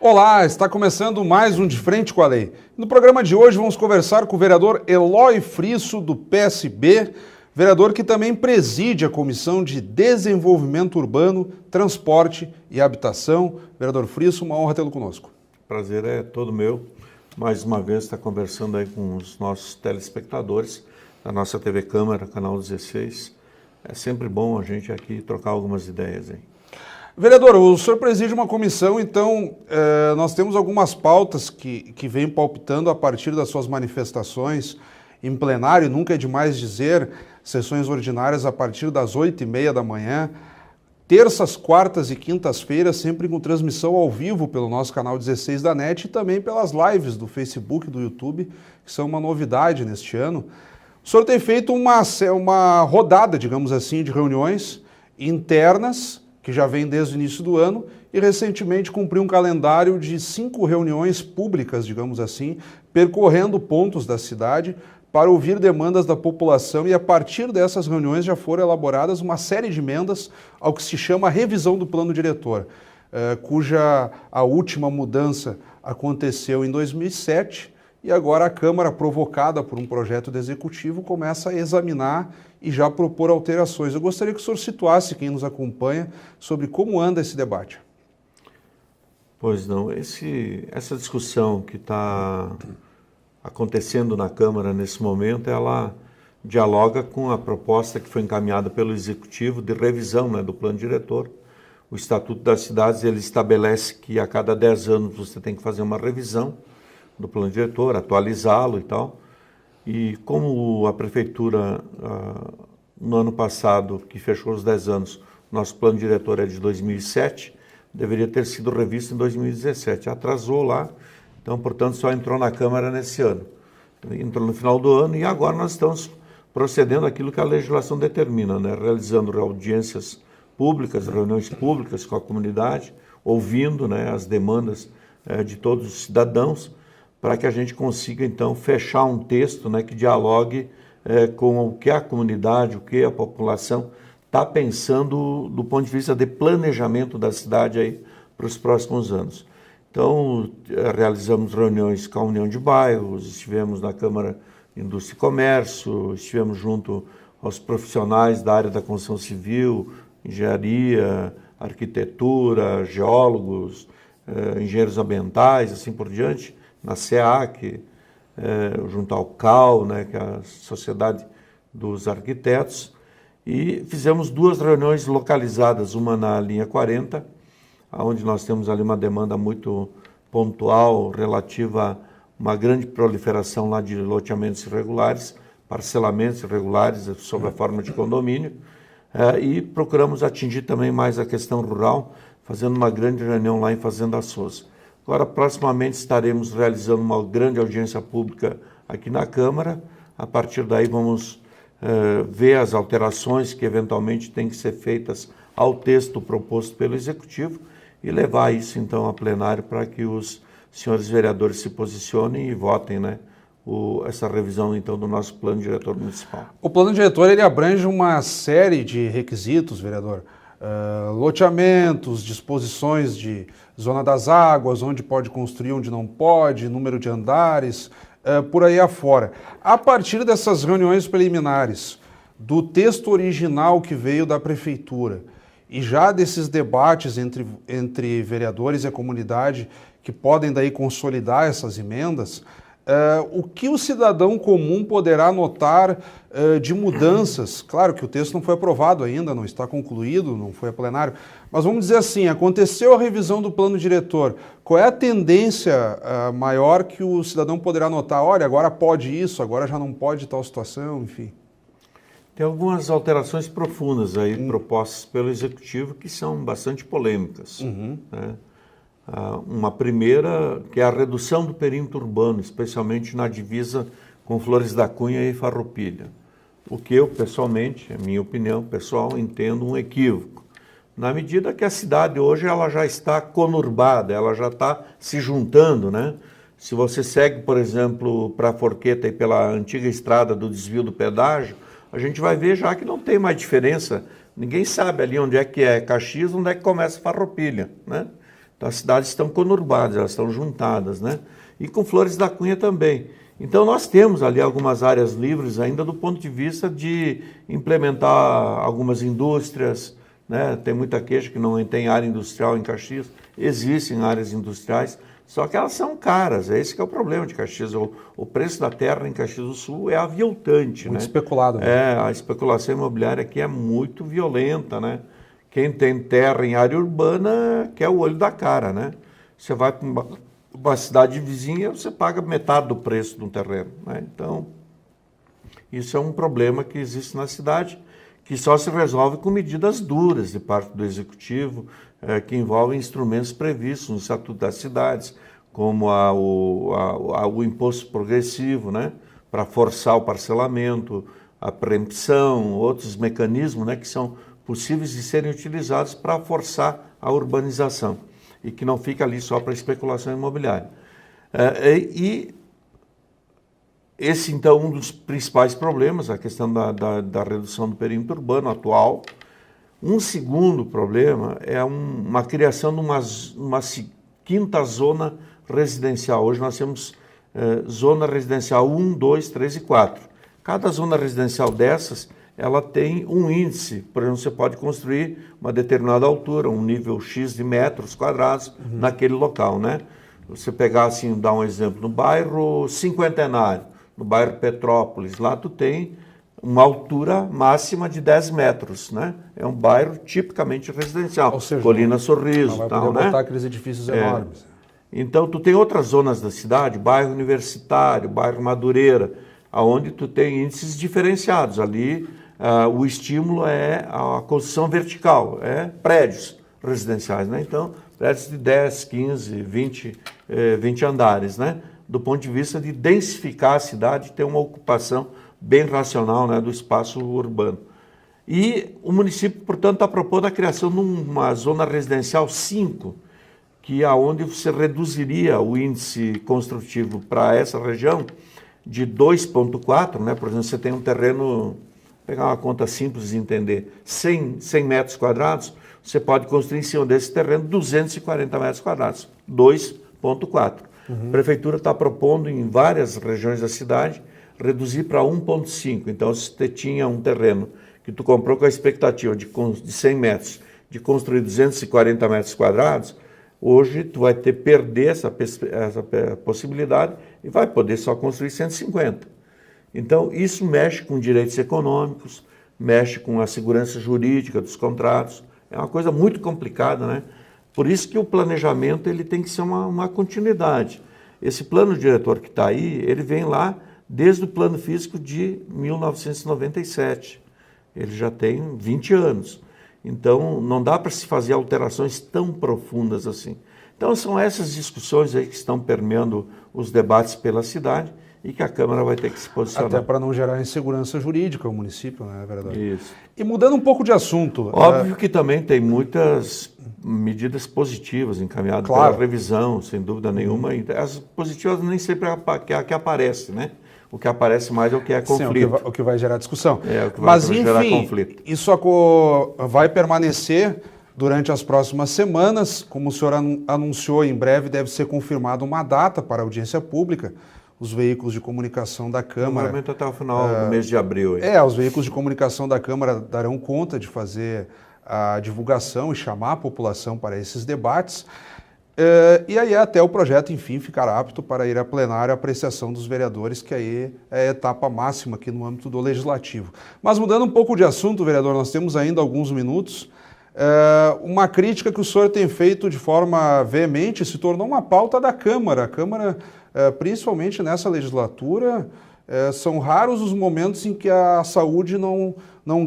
Olá, está começando mais um De Frente com a Lei. No programa de hoje vamos conversar com o vereador Eloy Frisso, do PSB, vereador que também preside a Comissão de Desenvolvimento Urbano, Transporte e Habitação. Vereador Frisso, uma honra tê-lo conosco. Prazer é todo meu. Mais uma vez estar conversando aí com os nossos telespectadores da nossa TV Câmara, canal 16. É sempre bom a gente aqui trocar algumas ideias aí. Vereador, o senhor preside uma comissão, então nós temos algumas pautas que vêm palpitando a partir das suas manifestações em plenário, nunca é demais dizer, sessões ordinárias a partir das 8h30 da manhã, terças, quartas e quintas-feiras, sempre com transmissão ao vivo pelo nosso canal 16 da NET e também pelas lives do Facebook e do YouTube, que são uma novidade neste ano. O senhor tem feito uma rodada, digamos assim, de reuniões internas, que já vem desde o início do ano, e recentemente cumpriu um calendário de 5 reuniões públicas, digamos assim, percorrendo pontos da cidade para ouvir demandas da população, e a partir dessas reuniões já foram elaboradas uma série de emendas ao que se chama revisão do plano diretor, cuja a última mudança aconteceu em 2007, e agora a Câmara, provocada por um projeto do Executivo, começa a examinar e já propor alterações. Eu gostaria que o senhor situasse quem nos acompanha sobre como anda esse debate. Pois não, essa discussão que está acontecendo na Câmara nesse momento, ela dialoga com a proposta que foi encaminhada pelo Executivo de revisão, né, do plano diretor. O Estatuto das Cidades, ele estabelece que a cada 10 anos você tem que fazer uma revisão do plano diretor, atualizá-lo e tal. E como a Prefeitura, no ano passado, que fechou os 10 anos, nosso plano diretor é de 2007, deveria ter sido revisto em 2017. Atrasou lá, então, portanto, só entrou na Câmara nesse ano. Entrou no final do ano e agora nós estamos procedendo aquilo que a legislação determina, né? Realizando audiências públicas, reuniões públicas com a comunidade, ouvindo, né, as demandas de todos os cidadãos, para que a gente consiga, então, fechar um texto, né, que dialogue com o que a comunidade, o que a população está pensando do ponto de vista de planejamento da cidade aí para os próximos anos. Então, realizamos reuniões com a União de Bairros, estivemos na Câmara de Indústria e Comércio, estivemos junto aos profissionais da área da construção civil, engenharia, arquitetura, geólogos, engenheiros ambientais, assim por diante, na SEAC, junto ao CAL, né, que é a Sociedade dos Arquitetos, e fizemos 2 reuniões localizadas, uma na linha 40, onde nós temos ali uma demanda muito pontual relativa a uma grande proliferação lá de loteamentos irregulares, parcelamentos irregulares sob a forma de condomínio, e procuramos atingir também mais a questão rural, fazendo uma grande reunião lá em Fazenda Souza. Agora, proximamente, estaremos realizando uma grande audiência pública aqui na Câmara. A partir daí, vamos ver as alterações que, eventualmente, têm que ser feitas ao texto proposto pelo Executivo e levar isso, então, a plenário para que os senhores vereadores se posicionem e votem, né, essa revisão, então, do nosso plano diretor municipal. O plano diretor, ele abrange uma série de requisitos, vereador. Loteamentos, disposições de zona das águas, onde pode construir, onde não pode, número de andares, por aí afora. A partir dessas reuniões preliminares, do texto original que veio da Prefeitura e já desses debates entre vereadores e a comunidade que podem daí consolidar essas emendas, o que o cidadão comum poderá notar de mudanças? Claro que o texto não foi aprovado ainda, não está concluído, não foi a plenário, mas vamos dizer assim, aconteceu a revisão do plano diretor, qual é a tendência maior que o cidadão poderá notar? Olha, agora pode isso, agora já não pode tal situação, enfim. Tem algumas alterações profundas aí propostas pelo Executivo que são bastante polêmicas, né? Uma primeira, que é a redução do perímetro urbano, especialmente na divisa com Flores da Cunha e Farroupilha. O que eu, pessoalmente, é minha opinião pessoal, entendo um equívoco. na medida que a cidade hoje ela já está conurbada, ela já está se juntando, né? Se você segue, por exemplo, para a Forqueta e pela antiga estrada do desvio do pedágio, a gente vai ver já que não tem mais diferença. Ninguém sabe ali onde é que é Caxias, onde é que começa Farroupilha, né? Então as cidades estão conurbadas, elas estão juntadas, né? E com Flores da Cunha também. Então nós temos ali algumas áreas livres ainda do ponto de vista de implementar algumas indústrias, né? Tem muita queixa que não tem área industrial em Caxias, existem áreas industriais, só que elas são caras, esse que é o problema de Caxias. O preço da terra em Caxias do Sul é aviltante, muito né? especulado. Né? A especulação imobiliária aqui é muito violenta, né? Quem tem terra em área urbana quer o olho da cara, né? Você vai para uma cidade vizinha, você paga metade do preço de um terreno, né? Então, isso é um problema que existe na cidade, que só se resolve com medidas duras de parte do Executivo, que envolvem instrumentos previstos no Estatuto das Cidades, como o imposto progressivo, né, para forçar o parcelamento, a preempção, outros mecanismos, né, que são possíveis de serem utilizados para forçar a urbanização e que não fica ali só para especulação imobiliária. E esse, então, um dos principais problemas, a questão da redução do perímetro urbano atual. Um segundo problema é uma criação de uma quinta zona residencial. Hoje nós temos zona residencial 1, 2, 3 e 4. Cada zona residencial dessas, ela tem um índice. Por exemplo, você pode construir uma determinada altura, um nível X de metros quadrados naquele local, né? Você pegar assim, dar um exemplo, no bairro Cinquentenário, no bairro Petrópolis, lá tu tem uma altura máxima de 10 metros, né? É um bairro tipicamente residencial, ou seja, Colina Sorriso, não vai tal, poder né? botar aqueles edifícios enormes. Então, tu tem outras zonas da cidade, bairro Universitário, bairro Madureira, onde tu tem índices diferenciados. Ali, o estímulo é a construção vertical, prédios residenciais, né? Então, prédios de 10, 15, 20 andares, né? Do ponto de vista de densificar a cidade, ter uma ocupação bem racional, né, do espaço urbano. E o município, portanto, está propondo a criação de uma zona residencial 5, que é onde você reduziria o índice construtivo para essa região de 2,4, né? Por exemplo, você tem um terreno, pegar uma conta simples de entender, 100 metros quadrados, você pode construir em cima desse terreno 240 metros quadrados, 2,4. A prefeitura está propondo em várias regiões da cidade reduzir para 1,5. Então, se você tinha um terreno que tu comprou com a expectativa de 100 metros, de construir 240 metros quadrados, hoje tu vai perder essa possibilidade e vai poder só construir 150. Então, isso mexe com direitos econômicos, mexe com a segurança jurídica dos contratos. É uma coisa muito complicada, né? Por isso que o planejamento ele tem que ser uma continuidade. Esse plano diretor que está aí, ele vem lá desde o plano físico de 1997. Ele já tem 20 anos. Então, não dá para se fazer alterações tão profundas assim. Então, são essas discussões aí que estão permeando os debates pela cidade e que a Câmara vai ter que se posicionar. Até para não gerar insegurança jurídica ao município, né? É verdade. Isso. E mudando um pouco de assunto... Óbvio que também tem muitas medidas positivas encaminhadas pela revisão, sem dúvida nenhuma. E as positivas nem sempre é a que aparece, né? O que aparece mais é o que é conflito. Sim, o que vai gerar discussão. O que vai gerar conflito. Isso vai permanecer durante as próximas semanas. Como o senhor anunciou, em breve deve ser confirmada uma data para a audiência pública. Os veículos de comunicação da Câmara... Provavelmente até o final do mês de abril. Os veículos de comunicação da Câmara darão conta de fazer a divulgação e chamar a população para esses debates. E aí até o projeto, enfim, ficar apto para ir a plenário a apreciação dos vereadores, que aí é a etapa máxima aqui no âmbito do Legislativo. Mas mudando um pouco de assunto, vereador, nós temos ainda alguns minutos. Uma crítica que o senhor tem feito de forma veemente se tornou uma pauta da Câmara. A Câmara, principalmente nessa legislatura, são raros os momentos em que a saúde não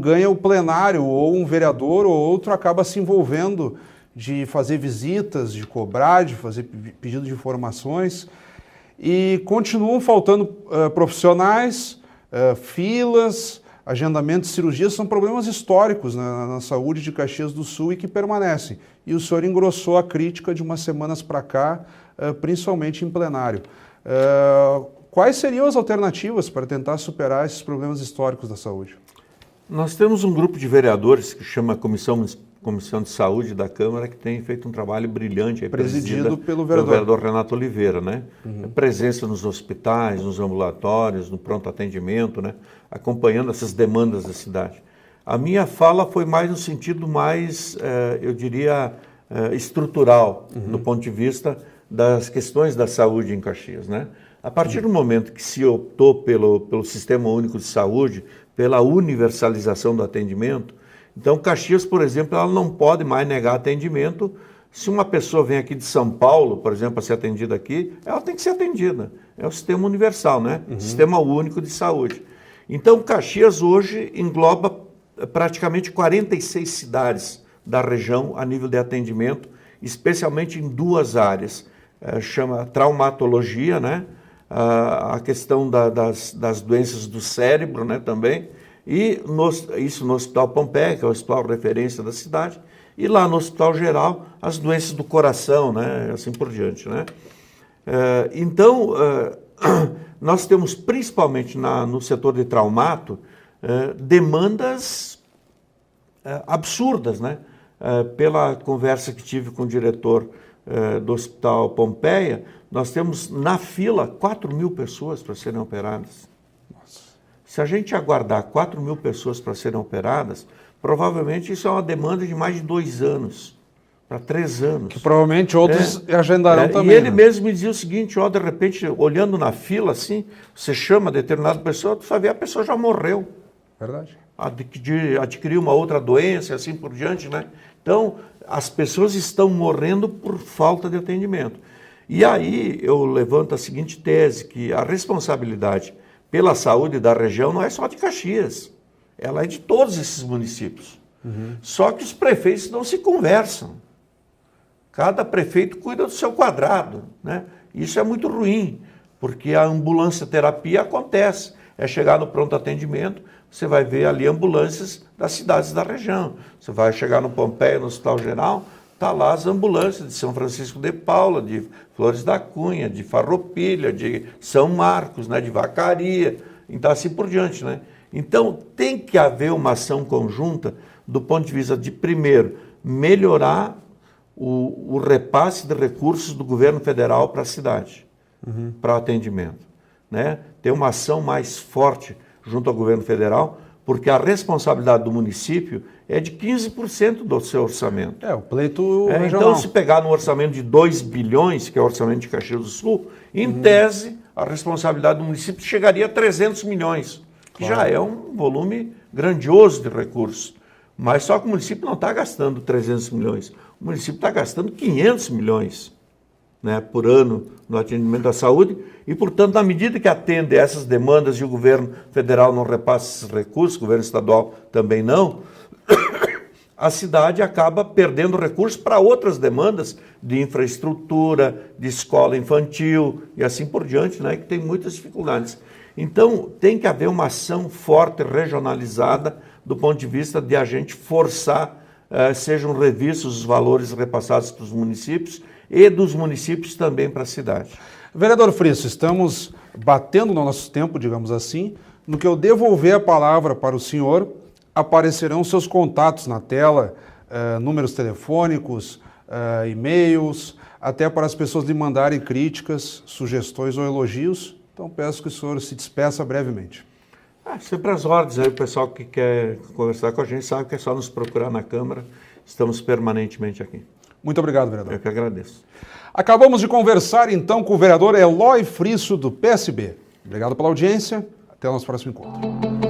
ganha o plenário, ou um vereador ou outro acaba se envolvendo de fazer visitas, de cobrar, de fazer pedido de informações, e continuam faltando profissionais, filas, agendamento de cirurgias são problemas históricos na saúde de Caxias do Sul e que permanecem. E o senhor engrossou a crítica de umas semanas para cá, principalmente em plenário. Quais seriam as alternativas para tentar superar esses problemas históricos da saúde? Nós temos um grupo de vereadores que chama Comissão de Saúde da Câmara, que tem feito um trabalho brilhante, presidido pelo vereador Renato Oliveira, né? Presença nos hospitais, nos ambulatórios, no pronto atendimento, né? Acompanhando essas demandas da cidade. A minha fala foi mais no sentido mais, eu diria, estrutural, do ponto de vista das questões da saúde em Caxias, né? A partir do momento que se optou pelo Sistema Único de Saúde, pela universalização do atendimento, então Caxias, por exemplo, ela não pode mais negar atendimento. Se uma pessoa vem aqui de São Paulo, por exemplo, para ser atendida aqui, ela tem que ser atendida. É o Sistema Universal, né? Sistema Único de Saúde. Então Caxias hoje engloba praticamente 46 cidades da região a nível de atendimento, especialmente em duas áreas. Chama traumatologia, né? A questão das doenças do cérebro, né, também, e isso no Hospital Pompeia, que é o hospital referência da cidade, e lá no Hospital Geral, as doenças do coração, né, assim por diante, né. Então, nós temos principalmente no setor de traumato, demandas absurdas, né, pela conversa que tive com o diretor do Hospital Pompeia, nós temos na fila 4.000 pessoas para serem operadas. Nossa. Se a gente aguardar 4.000 pessoas para serem operadas, provavelmente isso é uma demanda de mais de 2 anos, para 3 anos. Que provavelmente outros agendarão também. E ele mesmo me dizia o seguinte, de repente, olhando na fila assim, você chama determinada pessoa, tu vai ver a pessoa já morreu. Verdade. Adquiriu uma outra doença, assim por diante, né? Então, as pessoas estão morrendo por falta de atendimento. E aí eu levanto a seguinte tese, que a responsabilidade pela saúde da região não é só de Caxias, ela é de todos esses municípios. Só que os prefeitos não se conversam. Cada prefeito cuida do seu quadrado, né? Isso é muito ruim, porque a ambulância terapia acontece. É chegar no pronto atendimento, você vai ver ali ambulâncias das cidades da região. Você vai chegar no Pompeia, no Hospital Geral, está lá as ambulâncias de São Francisco de Paula, de Flores da Cunha, de Farroupilha, de São Marcos, né, de Vacaria, então assim por diante, né? Então tem que haver uma ação conjunta do ponto de vista de, primeiro, melhorar o repasse de recursos do governo federal para a cidade, para o atendimento, né? Ter uma ação mais forte junto ao governo federal, porque a responsabilidade do município é de 15% do seu orçamento. O pleito regional. Então, se pegar no orçamento de 2 bilhões, que é o orçamento de Caxias do Sul, em tese, a responsabilidade do município chegaria a 300 milhões, que já é um volume grandioso de recursos. Mas só que o município não está gastando 300 milhões, o município está gastando 500 milhões, né, por ano no atendimento à saúde, e, portanto, na medida que atende a essas demandas e o governo federal não repassa esses recursos, o governo estadual também não, a cidade acaba perdendo recursos para outras demandas de infraestrutura, de escola infantil e assim por diante, né, que tem muitas dificuldades. Então, tem que haver uma ação forte, regionalizada, do ponto de vista de a gente forçar, sejam revistos os valores repassados para os municípios e dos municípios também para a cidade. Vereador Frisso, estamos batendo no nosso tempo, digamos assim. No que eu devolver a palavra para o senhor, aparecerão seus contatos na tela, números telefônicos, e-mails, até para as pessoas lhe mandarem críticas, sugestões ou elogios. Então peço que o senhor se despeça brevemente. Sempre às ordens. Aí o pessoal que quer conversar com a gente sabe que é só nos procurar na Câmara. Estamos permanentemente aqui. Muito obrigado, vereador. Eu que agradeço. Acabamos de conversar, então, com o vereador Eloy Frisso, do PSB. Obrigado pela audiência. Até o nosso próximo encontro.